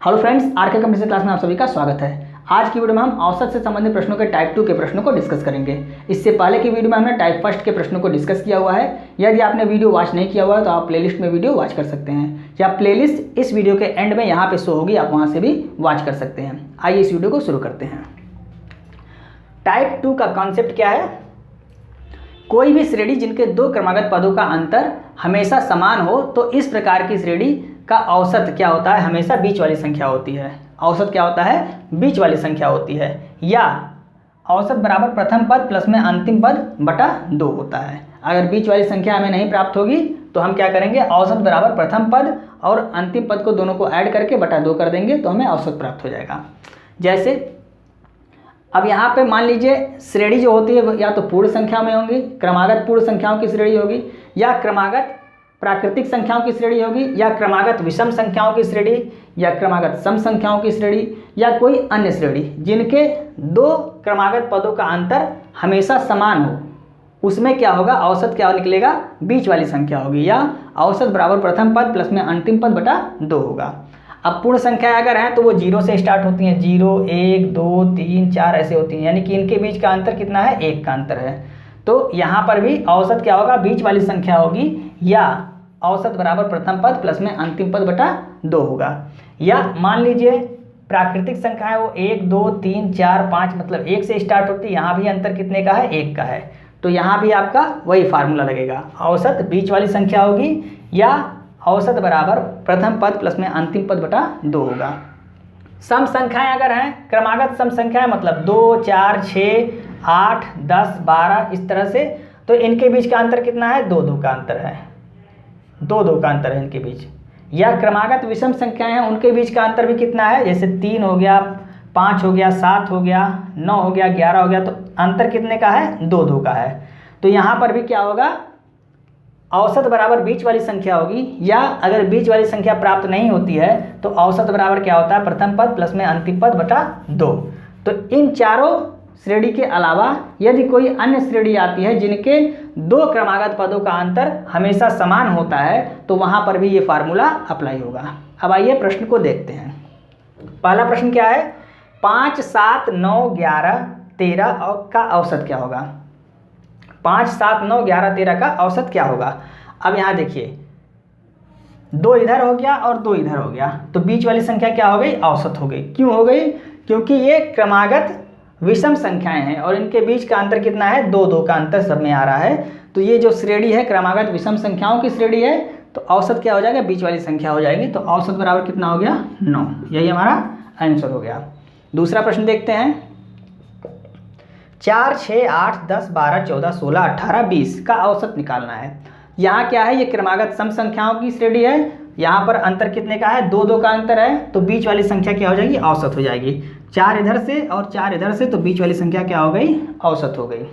Hello friends, RK computer class में आप सभी का स्वागत है। आज की वीडियो में हम औसत से संबंधित प्रश्नों के टाइप 2 के प्रश्नों को डिस्कस करेंगे। इससे पहले की वीडियो में हमने टाइप फर्स्ट के प्रश्नों को डिस्कस किया हुआ है। यदि आपने वीडियो वॉच नहीं किया हुआ है तो आप प्लेलिस्ट में वीडियो वॉच कर सकते हैं, या प्लेलिस्ट इस वीडियो के एंड में यहाँ पे शो होगी, आप वहाँ से भी वॉच कर सकते हैं। आइए इस वीडियो को शुरू करते हैं। टाइप 2 का कॉन्सेप्ट क्या है? कोई भी श्रेणी जिनके दो क्रमागत पदों का अंतर हमेशा समान हो तो इस प्रकार की श्रेणी का औसत क्या होता है? हमेशा बीच वाली संख्या होती है। औसत क्या होता है? बीच वाली संख्या होती है। या औसत बराबर प्रथम पद प्लस में अंतिम पद बटा 2 होता है। अगर बीच वाली संख्या हमें नहीं प्राप्त होगी तो हम क्या करेंगे? औसत बराबर प्रथम पद और अंतिम पद को दोनों को ऐड करके बटा 2 कर देंगे तो हमें औसत प्राप्त हो जाएगा। जैसे अब यहाँ पे मान लीजिए श्रेणी जो होती है या तो पूर्ण संख्या में होंगी, क्रमागत पूर्ण संख्याओं की श्रेणी होगी, या क्रमागत प्राकृतिक संख्याओं की श्रेणी होगी, या क्रमागत विषम संख्याओं की श्रेणी, या क्रमागत सम संख्याओं की श्रेणी, या कोई अन्य श्रेणी जिनके दो क्रमागत पदों का अंतर हमेशा समान हो। उसमें क्या होगा? औसत क्या निकलेगा? बीच वाली संख्या होगी, या औसत बराबर प्रथम पद प्लस में अंतिम पद बटा 2 होगा। अब पूर्ण संख्या अगर है तो वो 0 से स्टार्ट होती हैं। 0, 1, 2, 3, 4 ऐसे होती हैं, यानी कि इनके बीच का अंतर कितना है? 1 का अंतर है। तो यहाँ पर भी औसत क्या होगा? बीच वाली संख्या होगी, या औसत बराबर प्रथम पद प्लस में अंतिम पद बटा 2 होगा। या मान लीजिए प्राकृतिक संख्या है वो 1, 2, 3, 4, 5 मतलब 1 से स्टार्ट होती है। यहाँ भी अंतर कितने का है? 1 का है। तो यहाँ भी आपका वही फार्मूला लगेगा। औसत बीच वाली संख्या होगी, या औसत बराबर प्रथम पद प्लस में अंतिम पद बटा 2 होगा। सम संख्याएं अगर हैं, क्रमागत सम संख्याएं मतलब 2, 4, 6, 8, 10, 12 इस तरह से, तो इनके बीच का अंतर कितना है? 2, 2 का अंतर है। 2, 2 का अंतर है इनके बीच। या क्रमागत विषम संख्याएं हैं, उनके बीच का अंतर भी कितना है? जैसे 3 हो गया, 5 हो गया, 7 हो गया, 9 हो गया, 11 हो गया, तो अंतर कितने का है? 2, 2 का है। तो यहाँ पर भी क्या होगा? औसत बराबर बीच वाली संख्या होगी, या अगर बीच वाली संख्या प्राप्त नहीं होती है तो औसत बराबर क्या होता है? प्रथम पद प्लस में अंतिम पद बटा 2। तो इन चारों श्रेणी के अलावा यदि कोई अन्य श्रेणी आती है जिनके दो क्रमागत पदों का अंतर हमेशा समान होता है तो वहाँ पर भी ये फार्मूला अप्लाई होगा। अब आइए प्रश्न को देखते हैं। पहला प्रश्न क्या है? 5, 7, 9, 11, 13 का औसत क्या होगा? 5, 7, 9, 11, 13 का औसत क्या होगा? अब यहाँ देखिए 2 इधर हो गया और 2 इधर हो गया, तो बीच वाली संख्या क्या हो गई? औसत हो गई। क्यों हो गई? क्योंकि ये क्रमागत विषम संख्याएं हैं और इनके बीच का अंतर कितना है? 2, 2 का अंतर सब में आ रहा है। तो ये जो श्रेणी है क्रमागत विषम संख्याओं की श्रेणी है, तो औसत क्या हो जाएगा? बीच वाली संख्या हो जाएगी। तो औसत बराबर कितना हो गया? 9। यही हमारा आंसर हो गया। दूसरा प्रश्न देखते हैं। 4, 6, 8, 10, 12, 14, 16, 18, 20 का औसत निकालना है। यहाँ क्या है? ये क्रमागत सम संख्याओं की श्रेणी है। यहाँ पर अंतर कितने का है? 2, 2 का अंतर है। तो बीच वाली संख्या क्या हो जाएगी? औसत हो जाएगी। 4 इधर से और 4 इधर से, तो बीच वाली संख्या क्या हो गई? औसत हो गई।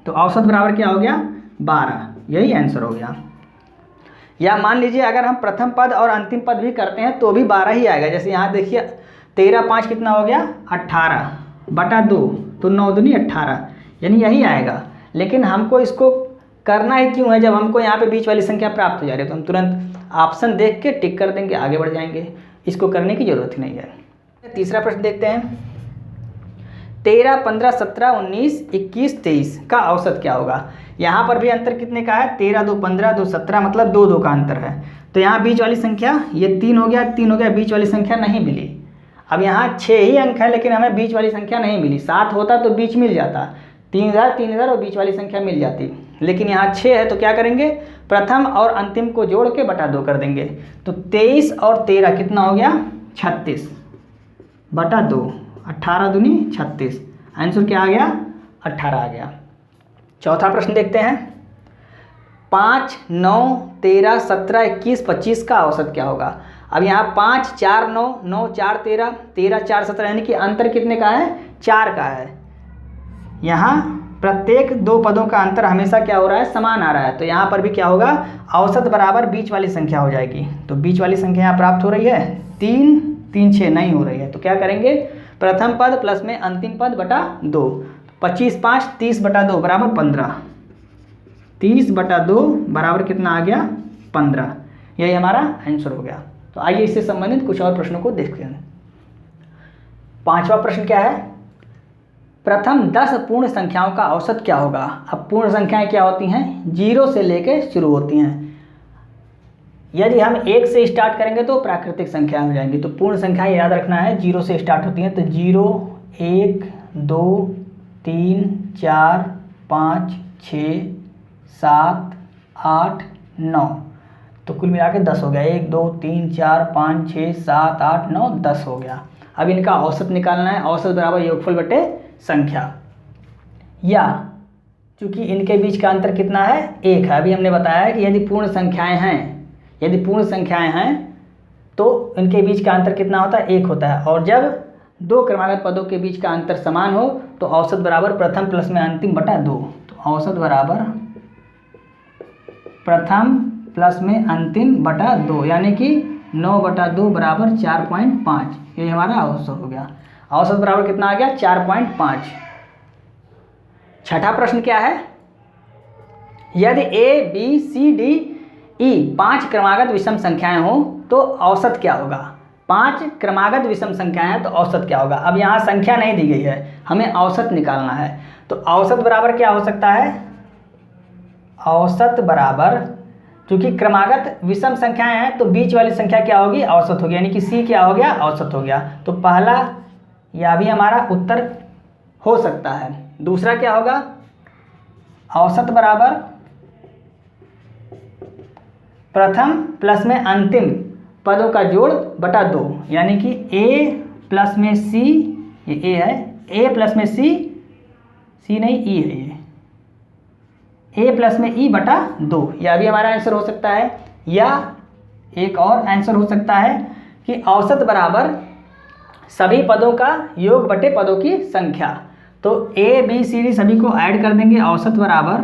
तो औसत बराबर क्या हो गया? 12। यही आंसर हो गया। या मान लीजिए अगर हम प्रथम पद और अंतिम पद भी करते हैं तो भी 12 ही आएगा। जैसे यहाँ देखिए 13, 5 कितना हो गया? 18 बटा 2, तो 9 दूनी 18, यानी यही आएगा। लेकिन हमको इसको करना ही क्यों है? जब हमको यहाँ पे बीच वाली संख्या प्राप्त हो जा रही है तो हम तुरंत ऑप्शन देख के टिक कर देंगे, आगे बढ़ जाएंगे। इसको करने की जरूरत ही नहीं है। तीसरा प्रश्न देखते हैं। 13, 15, 17, 19, 21, 23 का औसत क्या होगा? यहाँ पर भी अंतर कितने का है? 13, 2, 15, 2, 17 मतलब 2, 2 का अंतर है। तो यहाँ बीच वाली संख्या ये 3 हो गया, 3 हो गया, बीच वाली संख्या नहीं मिली। अब यहाँ 6 ही अंक है लेकिन हमें बीच वाली संख्या नहीं मिली। 7 होता तो बीच मिल जाता, 3 इधर 3 इधर और बीच वाली संख्या मिल जाती। लेकिन यहाँ 6 है तो क्या करेंगे? प्रथम और अंतिम को जोड़ के बटा 2 कर देंगे। तो 23 और 13 कितना हो गया? 36 बटा 2, 18 दूनी 36। आंसर क्या आ गया? 18 आ गया। चौथा प्रश्न देखते हैं। 5, 9, 13, 17, 21, 25 का औसत क्या होगा? अब यहाँ 5, 4, 9, 9, 4, 13, 13, 4, 17, यानी कि अंतर कितने का है? 4 का है। यहाँ प्रत्येक दो पदों का अंतर हमेशा क्या हो रहा है? समान आ रहा है। तो यहाँ पर भी क्या होगा? औसत बराबर बीच वाली संख्या हो जाएगी। तो बीच वाली संख्या यहाँ प्राप्त हो रही है 3, 3, 6 नहीं हो रही है। तो क्या करेंगे? प्रथम पद प्लस में अंतिम पद बटा 2। 25, 5, 30 बटा 2 बराबर 15। 30 बटा 2 बराबर कितना आ गया? 15। यही हमारा आंसर हो गया। तो आइए इससे संबंधित कुछ और प्रश्नों को देखते हैं। 5वां प्रश्न क्या है, प्रथम 10 पूर्ण संख्याओं का औसत क्या होगा। अब पूर्ण संख्याएं क्या होती हैं, 0 से लेके शुरू होती हैं। यदि हम 1 से स्टार्ट करेंगे तो प्राकृतिक संख्या हो जाएंगी। तो पूर्ण संख्याएं याद रखना है 0 से स्टार्ट होती हैं। तो 0, 1, 2, 3, 4, 5, 6, 7, 8, 9, तो कुल मिला के 10 हो गया। 1, 2, 3, 4, 5, 6, 7, 8, 9, 10 हो गया। अब इनका औसत निकालना है। औसत बराबर योगफल बटे संख्या, या चूंकि इनके बीच का अंतर कितना है, 1 है। अभी हमने बताया है कि यदि पूर्ण संख्याएं हैं तो इनके बीच का अंतर कितना होता है, 1 होता है। और जब 2 क्रमागत पदों के बीच का अंतर समान हो तो औसत बराबर प्रथम प्लस में अंतिम बटा 2। तो औसत बराबर प्रथम प्लस में अंतिम बटा 2, यानी कि 9/2 बराबर 4.5। ये हमारा औसत हो गया। औसत बराबर कितना आ गया, 4.5। छठा प्रश्न क्या है, यदि A, B, C, D, E 5 क्रमागत विषम संख्याएं हो तो औसत क्या होगा। 5 क्रमागत विषम संख्याएं हैं तो औसत क्या होगा। अब यहाँ संख्या नहीं दी गई है, हमें औसत निकालना है। तो औसत बराबर क्या हो सकता है, औसत बराबर, क्योंकि क्रमागत विषम संख्याएं हैं तो बीच वाली संख्या क्या होगी, औसत होगी, यानी कि C क्या हो गया, औसत हो गया। तो पहला या भी हमारा उत्तर हो सकता है। दूसरा क्या होगा, औसत बराबर प्रथम प्लस में अंतिम पदों का जोड़ बटा 2, यानी कि A प्लस में C, ये A है, A प्लस में C नहीं E है, ये A प्लस में E बटा 2, यह भी हमारा आंसर हो सकता है। या एक और आंसर हो सकता है कि औसत बराबर सभी पदों का योग बटे पदों की संख्या। तो A, B, C, D सभी को ऐड कर देंगे। औसत बराबर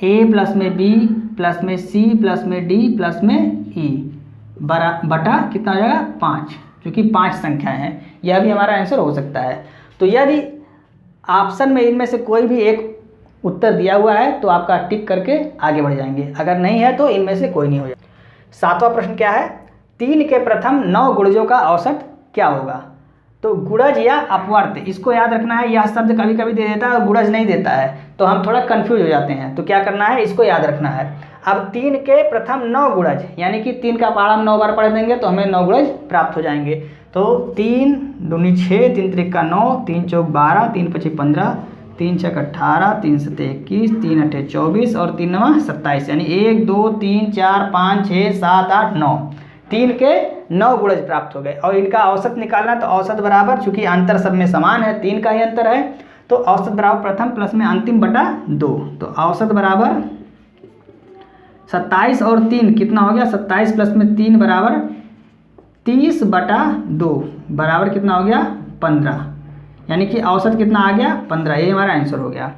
A प्लस में B प्लस में C प्लस में D प्लस में E बटा कितना हो जाएगा, 5, क्योंकि 5 संख्याएं हैं। यह भी हमारा आंसर हो सकता है। तो यदि ऑप्शन में इनमें से कोई भी एक उत्तर दिया हुआ है तो आपका टिक करके आगे बढ़ जाएंगे, अगर नहीं है तो इनमें से कोई नहीं हो जाएगा। 7वां प्रश्न क्या है, 3 के प्रथम 9 गुणजों का औसत क्या होगा। तो गुणज या अपवर्त, इसको याद रखना है। यह शब्द कभी कभी दे देता है और गुणज नहीं देता है, तो हम थोड़ा कंफ्यूज हो जाते हैं। तो क्या करना है, इसको याद रखना है। अब 3 के प्रथम 9 गुणज, यानी कि 3 का पहाड़ा हम 9 बार पढ़ देंगे तो हमें 9 गुणज प्राप्त हो जाएंगे। तो 3 दूनी 6, 3 त्रिक 9, 3 चौक 12, 3 पची 15, 3 छक 18, 3 सत 21, 3 अठे 24 और 3 नवा 27, यानी 1, 2, 3, 4, 5, 6, 7, 8, 9, 3 के 9 गुणज प्राप्त हो गए। और इनका औसत निकालना, तो औसत बराबर, चूंकि अंतर सब में समान है, 3 का ही अंतर है, तो औसत बराबर प्रथम प्लस में अंतिम बटा 2। तो औसत बराबर 27 और 3 कितना हो गया, 27 प्लस में 3 बराबर 30/2 बराबर कितना हो गया, 15, यानी कि औसत कितना आ गया, 15। ये हमारा आंसर हो गया।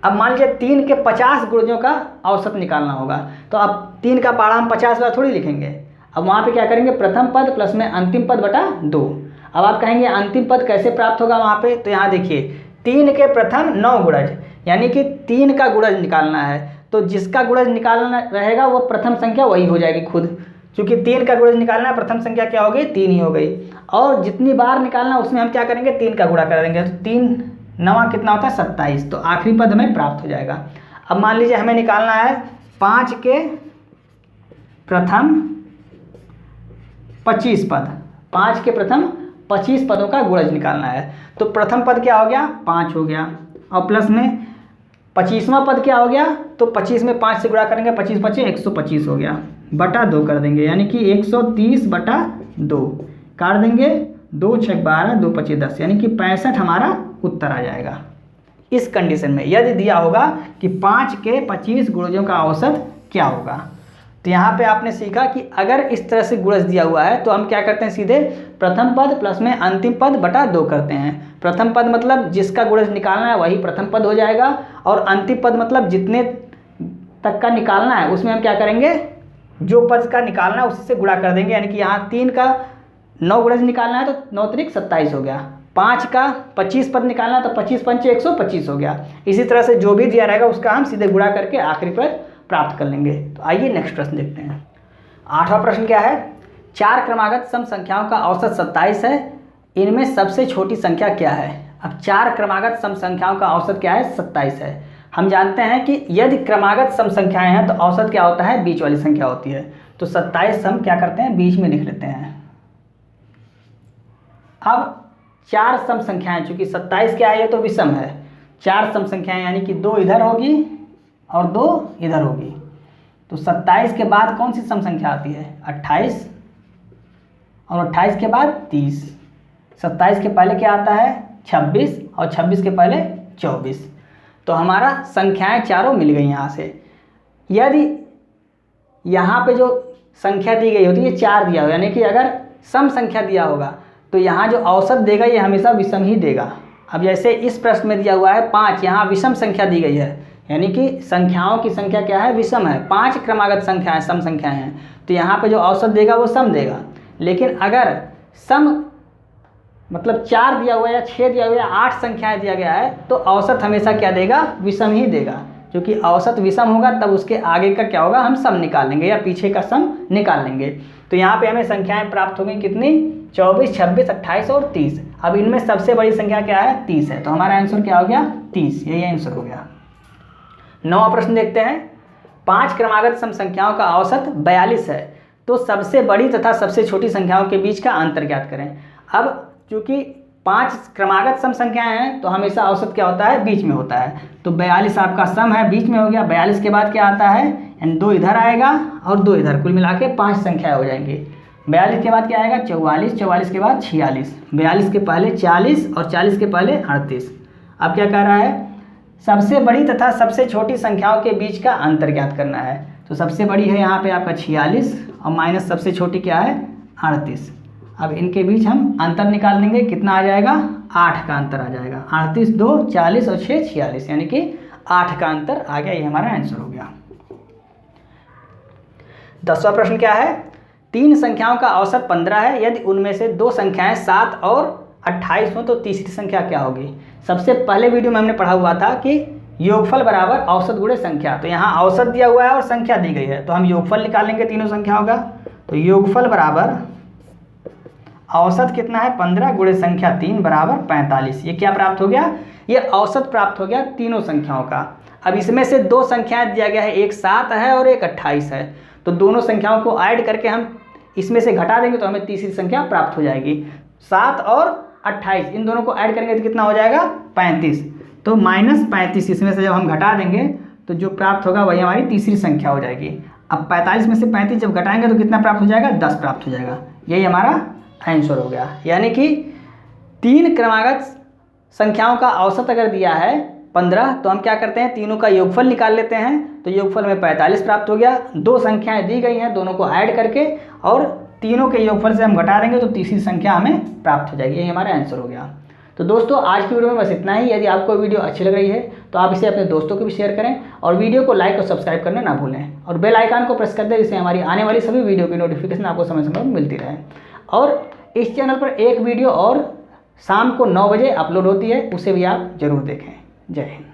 अब मान लीजिए 3 के 50 गुणजों का औसत निकालना होगा। तो अब 3 का पहाड़ा हम 50 बार थोड़ी लिखेंगे। अब वहाँ पे क्या करेंगे, प्रथम पद प्लस में अंतिम पद बटा 2। अब आप कहेंगे अंतिम पद कैसे प्राप्त होगा वहाँ पे, तो यहाँ देखिए 3 के प्रथम 9 गुणज, यानी कि 3 का गुणज निकालना है। तो जिसका गुणज निकालना रहेगा वो प्रथम संख्या वही हो जाएगी खुद, क्योंकि 3 का गुणज निकालना है, प्रथम संख्या क्या हो गई, 3 ही हो गई। और जितनी बार निकालना उसमें हम क्या करेंगे, 3 का गुणा कर देंगे। तो 3 9 कितना होता है, 27, तो आखिरी पद हमें प्राप्त हो जाएगा। अब मान लीजिए हमें निकालना है 5 के प्रथम 25 पद, 5 के प्रथम 25 पदों का गुणज निकालना है। तो प्रथम पद क्या हो गया, 5 हो गया, और प्लस में 25वां पद क्या हो गया, तो 25 में 5 से गुणा करेंगे, 25 25 125 हो गया, बटा 2 कर देंगे, यानी कि 130/2 काट देंगे, 2 छक 12, 2 25 10, यानी कि 65 हमारा उत्तर आ जाएगा। इस कंडीशन में यदि दिया होगा कि 5 के 25 गुणजों का औसत क्या होगा, तो यहाँ पे आपने सीखा कि अगर इस तरह से गुणज दिया हुआ है तो हम क्या करते हैं, सीधे प्रथम पद प्लस में अंतिम पद बटा 2 करते हैं। प्रथम पद मतलब जिसका गुणज निकालना है वही प्रथम पद हो जाएगा, और अंतिम पद मतलब जितने तक का निकालना है उसमें हम क्या करेंगे, जो पद का निकालना है उसी से गुणा कर देंगे। यानी कि यहाँ 3 का 9 गुणज निकालना है तो 9 त्रिक 27 हो गया, 5 का 25 पद निकालना है तो 25 पंचे 125 हो गया। इसी तरह से जो भी दिया रहेगा उसका हम सीधे गुणा करके आखिरी पद प्राप्त कर लेंगे। तो आइए नेक्स्ट प्रश्न देखते हैं। 8वां प्रश्न क्या है, 4 क्रमागत सम संख्याओं का औसत 27 है, इनमें सबसे छोटी संख्या क्या है। अब 4 क्रमागत सम संख्याओं का औसत क्या है, 27 है। हम जानते हैं कि यदि क्रमागत सम संख्याएं हैं तो औसत क्या होता है, बीच वाली संख्या होती है। तो 27 हम क्या करते हैं, बीच में लिख लेते हैं। अब 4 सम संख्याएं, चूंकि 27 क्या है, ये तो विषम है, 4 सम संख्याएं यानी कि 2 इधर होगी और 2 इधर होगी। तो 27 के बाद कौन सी सम संख्या आती है, 28, और 28 के बाद 30। 27 के पहले क्या आता है, 26, और 26 के पहले 24। तो हमारा संख्याएं चारों मिल गई यहाँ से। यदि यहाँ पे जो संख्या दी गई होती है, ये 4 दिया हो, यानी कि अगर सम संख्या दिया होगा तो यहाँ जो औसत देगा ये हमेशा विषम ही देगा। अब जैसे इस प्रश्न में दिया हुआ है 5, यहाँ विषम संख्या दी गई है, यानी कि संख्याओं की संख्या क्या है, विषम है। 5 क्रमागत संख्याएं सम संख्याएं हैं, तो यहाँ पे जो औसत देगा वो सम देगा। लेकिन अगर सम मतलब 4 दिया हुआ है या 6 दिया हुआ है या 8 संख्याएं दिया गया है, तो औसत हमेशा क्या देगा, विषम ही देगा। क्योंकि औसत विषम होगा तब उसके आगे का क्या होगा, हम सम निकाल लेंगे या पीछे का सम निकाल लेंगे। तो यहाँ पे हमें संख्याएं प्राप्त हो गई कितनी, 24, 26, 28 और 30। अब इनमें सबसे बड़ी संख्या क्या है, 30 है। तो हमारा आंसर क्या हो गया, 30, यही आंसर हो गया। 9वां प्रश्न देखते हैं, 5 क्रमागत सम संख्याओं का औसत 42 है, तो सबसे बड़ी तथा सबसे छोटी संख्याओं के बीच का अंतर ज्ञात करें। अब चूंकि 5 क्रमागत सम संख्याएं हैं तो हमेशा औसत क्या होता है, बीच में होता है। तो 42 आपका सम है, बीच में हो गया। 42 के बाद क्या आता है, यानी 2 इधर आएगा और 2 इधर, कुल मिला के 5 संख्याएं हो जाएंगी। 42 के बाद क्या आएगा, 44, 44 के बाद 46, 42 के पहले 40 और 40 के पहले 38। अब क्या कह रहा है, सबसे बड़ी तथा सबसे छोटी संख्याओं के बीच का अंतर ज्ञात करना है। तो सबसे बड़ी है यहाँ पे आपका 46 और माइनस सबसे छोटी क्या है, 38। अब इनके बीच हम अंतर निकाल देंगे, कितना आ जाएगा, 8 का अंतर आ जाएगा। 38, 2, 40 और 6, 46, यानी कि 8 का अंतर आ गया। ये हमारा आंसर हो गया। 10वां प्रश्न क्या है, 3 संख्याओं का औसत 15 है, यदि उनमें से 2 संख्याएं 7 और 28 हो तो तीसरी संख्या क्या होगी। सबसे पहले वीडियो में हमने पढ़ा हुआ था कि योगफल बराबर औसत गुणे संख्या। तो यहाँ औसत दिया हुआ है और संख्या दी गई है, तो हम योगफल निकालेंगे तीनों संख्याओं का। तो योगफल बराबर औसत कितना है, 15 गुणे संख्या 3 बराबर 45। ये क्या प्राप्त हो गया, ये औसत प्राप्त हो गया तीनों संख्याओं का। अब इसमें से 2 संख्याएं दिया गया है, एक 7 है और एक 28 है। तो दोनों संख्याओं को ऐड करके हम इसमें से घटा देंगे तो हमें तीसरी संख्या प्राप्त हो जाएगी। 7 और 28 इन दोनों को ऐड करेंगे तो कितना हो जाएगा, 35। तो -35 इसमें से जब हम घटा देंगे तो जो प्राप्त होगा वही हमारी तीसरी संख्या हो जाएगी। अब 45 में से 35 जब घटाएंगे तो कितना प्राप्त हो जाएगा, 10 प्राप्त हो जाएगा। यही हमारा आंसर हो गया। यानी कि 3 क्रमागत संख्याओं का औसत अगर दिया है 15, तो हम क्या करते हैं, तीनों का योगफल निकाल लेते हैं। तो योगफल में 45 प्राप्त हो गया। 2 संख्याएं दी गई हैं, दोनों को ऐड करके और तीनों के योगफल से हम घटा देंगे तो तीसरी संख्या हमें प्राप्त हो जाएगी। यही हमारा आंसर हो गया। तो दोस्तों आज की वीडियो में बस इतना ही। यदि आपको वीडियो अच्छी लग रही है तो आप इसे अपने दोस्तों को भी शेयर करें और वीडियो को लाइक और सब्सक्राइब करना ना भूलें और बेल आइकन को प्रेस कर दें, जिससे हमारी आने वाली सभी वीडियो की नोटिफिकेशन आपको समय समय पर मिलती रहे। और इस चैनल पर एक वीडियो और शाम को 9 बजे अपलोड होती है, उसे भी आप जरूर देखें। जय हिंद।